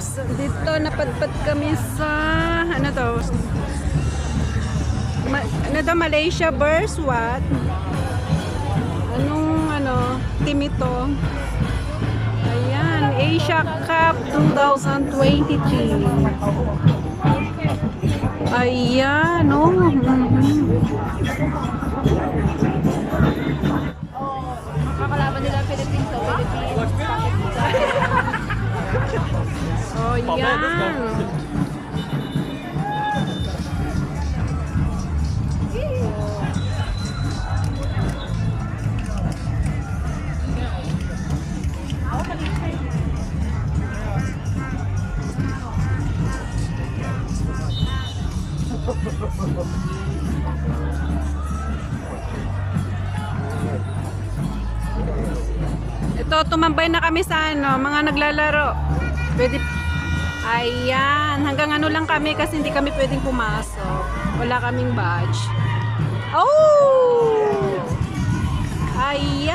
Dito napadpad kami sa ano to? Ano to, Malaysia Burst what? Anong team ito? Ayan, Asia Cup 2023. Ayan, oh. Kakalaban nila Philippines sa Philippines. Oh, yan. Ito, tumambay na kami sa mga naglalaro. Pwede. Ayan, hanggang ano lang kami kasi hindi kami pwedeng pumasok. Wala kaming badge. Oh! Ayan.